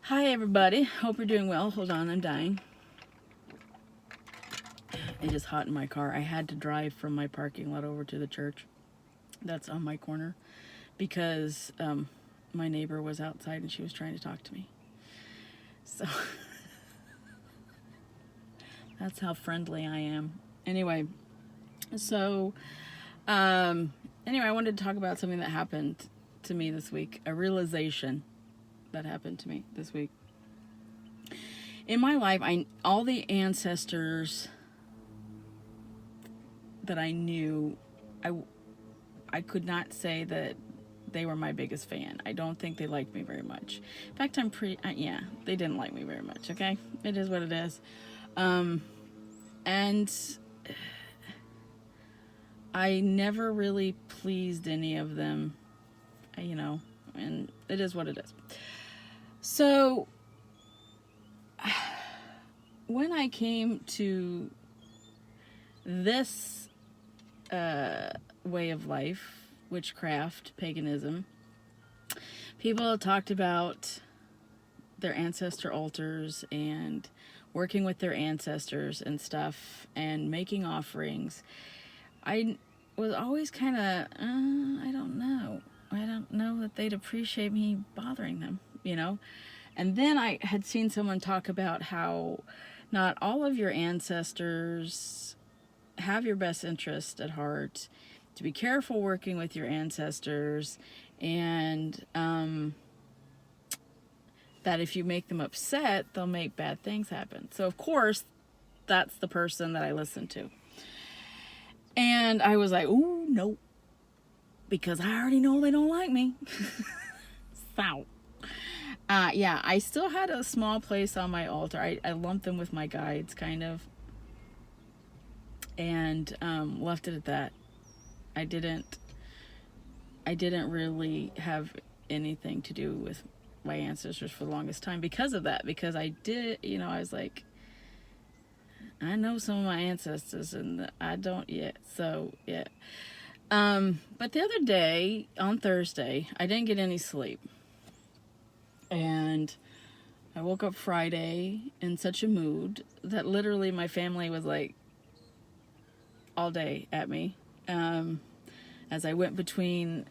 Hi, everybody. Hope you're doing well. Hold on, I'm dying. It is hot in my car. I had to drive from my parking lot over to the church that's on my corner because my neighbor was outside and she was trying to talk to me. So that's how friendly I am. Anyway, so I wanted to talk about something that happened to me this week, a realization that happened to me this week. In my life, all the ancestors that I knew, I could not say that they were my biggest fan. I don't think they liked me very much. In fact, yeah, they didn't like me very much, okay? It is what it is. And I never really pleased any of them, and it is what it is. So, when I came to this way of life, witchcraft, paganism, people talked about their ancestor altars and working with their ancestors and stuff and making offerings. I was always kind of, I don't know. I don't know that they'd appreciate me bothering them, And then I had seen someone talk about how not all of your ancestors have your best interest at heart, to be careful working with your ancestors, and that if you make them upset, they'll make bad things happen. So, of course, that's the person that I listened to. And I was like, ooh, no, because I already know they don't like me. So, yeah, I still had a small place on my altar. I lumped them with my guides, kind of, and left it at that. I didn't really have anything to do with my ancestors for the longest time because of that. Because I did, I was like, I know some of my ancestors and I don't yet. So, yeah. But the other day, on Thursday, I didn't get any sleep. And I woke up Friday in such a mood that literally my family was like all day at me. As I went between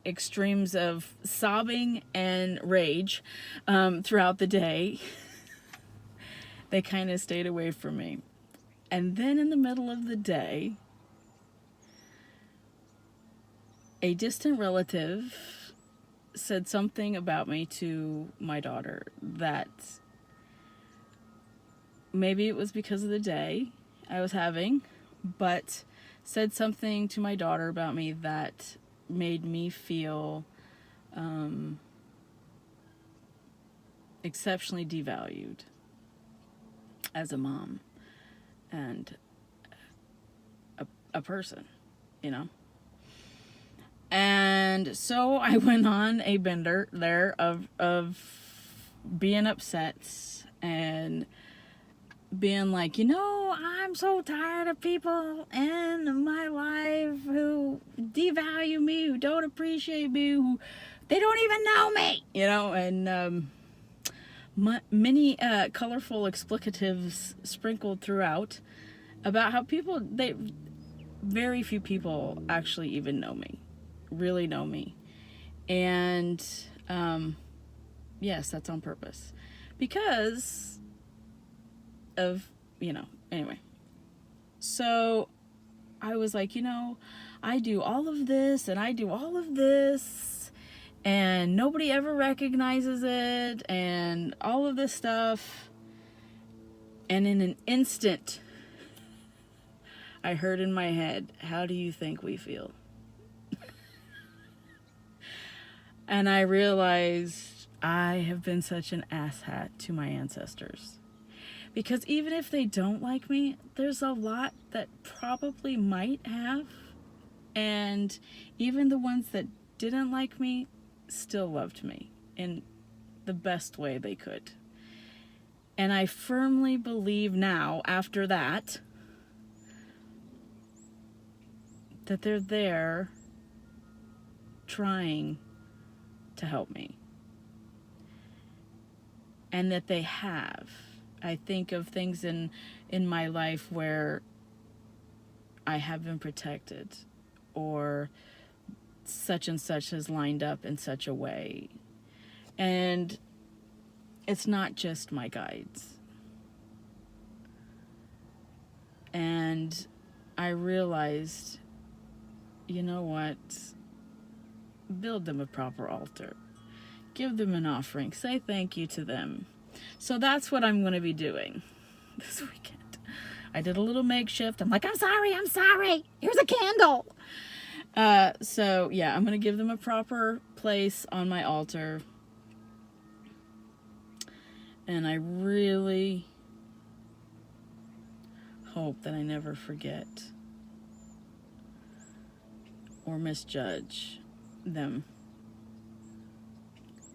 extremes of sobbing and rage throughout the day, they kind of stayed away from me. And then in the middle of the day, a distant relative said something about me to my daughter that maybe it was because of the day I was having, but said something to my daughter about me that made me feel exceptionally devalued as a mom and a person, And so I went on a bender there of being upset and being like, I'm so tired of people in my life who devalue me, who don't appreciate me, who they don't even know me, and many colorful explicatives sprinkled throughout about how very few people actually even know me, really know me. And yes, that's on purpose because of, anyway. So I was like, I do all of this and I do all of this and nobody ever recognizes it and all of this stuff. And in an instant, I heard in my head, how do you think we feel? And I realized I have been such an asshat to my ancestors. Because even if they don't like me, there's a lot that probably might have. And even the ones that didn't like me still loved me in the best way they could. And I firmly believe now, after that they're there trying to help me. and that they have. I think of things in my life where I have been protected, or such and such has lined up in such a way. And it's not just my guides. And I realized, you know what? Build them a proper altar. Give them an offering. Say thank you to them. So that's what I'm going to be doing this weekend. I did a little makeshift. I'm like, I'm sorry. Here's a candle. So yeah, I'm going to give them a proper place on my altar. And I really hope that I never forget or misjudge them,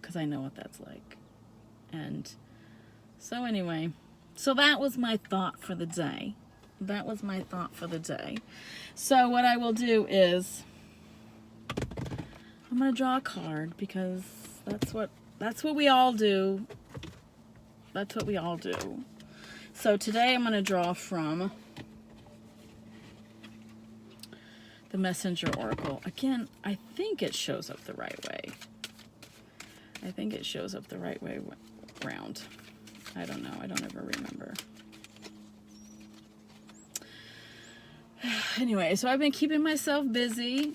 because I know what that's like. And so anyway, so that was my thought for the day. So what I will do is I'm going to draw a card, because that's what we all do. So today I'm going to draw from the Messenger Oracle. Again, I think it shows up the right way. Round. I don't know. I don't ever remember. Anyway, so I've been keeping myself busy,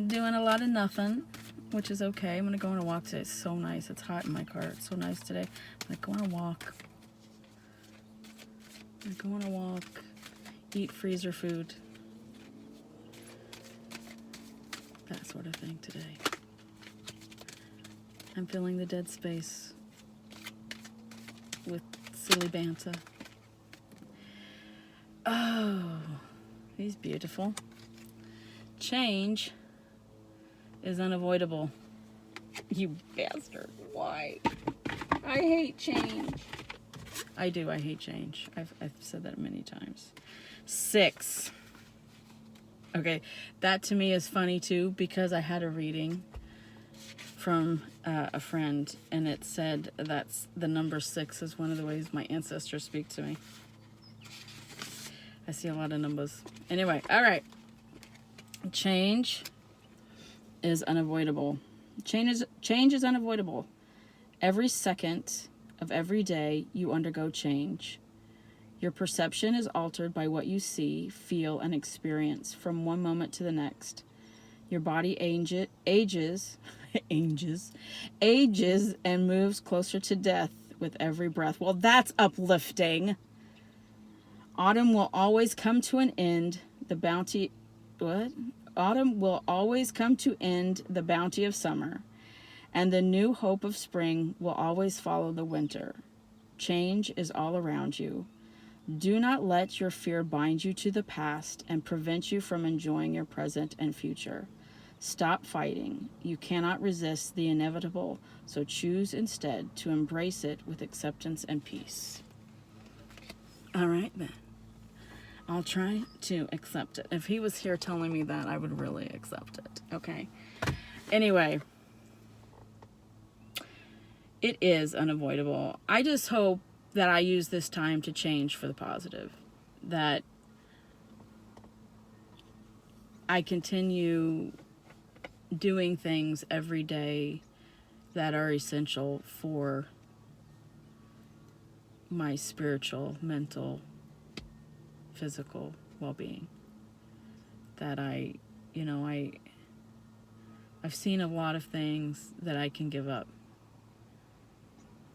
doing a lot of nothing, which is okay. I'm going to go on a walk today. It's so nice. It's hot in my car. It's so nice today. I'm going to go on a walk. Eat freezer food. That sort of thing today. I'm filling the dead space with silly banter. Oh, he's beautiful. Change is unavoidable. You bastard. Why? I hate change. I do. I hate change. I've said that many times. 6. Okay, that to me is funny too, because I had a reading from a friend, and it said that's the number 6 is one of the ways my ancestors speak to me. I see a lot of numbers. Anyway, all right. Change is unavoidable. Change is unavoidable. Every second of every day you undergo change. Your perception is altered by what you see, feel, and experience from one moment to the next. Your body ages and moves closer to death with every breath. Well, that's uplifting. Autumn will always come to an end. Autumn will always come to end the bounty of summer, and the new hope of spring will always follow the winter. Change is all around you. Do not let your fear bind you to the past and prevent you from enjoying your present and future. Stop fighting. You cannot resist the inevitable, so choose instead to embrace it with acceptance and peace. All right, then. I'll try to accept it. If he was here telling me that, I would really accept it. Okay. Anyway, it is unavoidable. I just hope that I use this time to change for the positive. That I continue doing things every day that are essential for my spiritual, mental, physical well-being. That I've seen a lot of things that I can give up,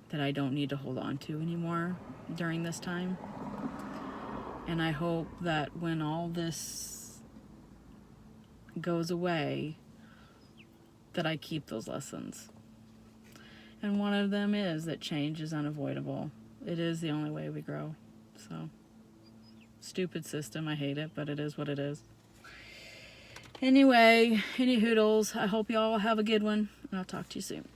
that I don't need to hold on to anymore during this time. And I hope that when all this goes away, that I keep those lessons. And one of them is that change is unavoidable. It is the only way we grow. So, stupid system, I hate it, but it is what it is. Anyway, any hoodles, I hope y'all have a good one, and I'll talk to you soon.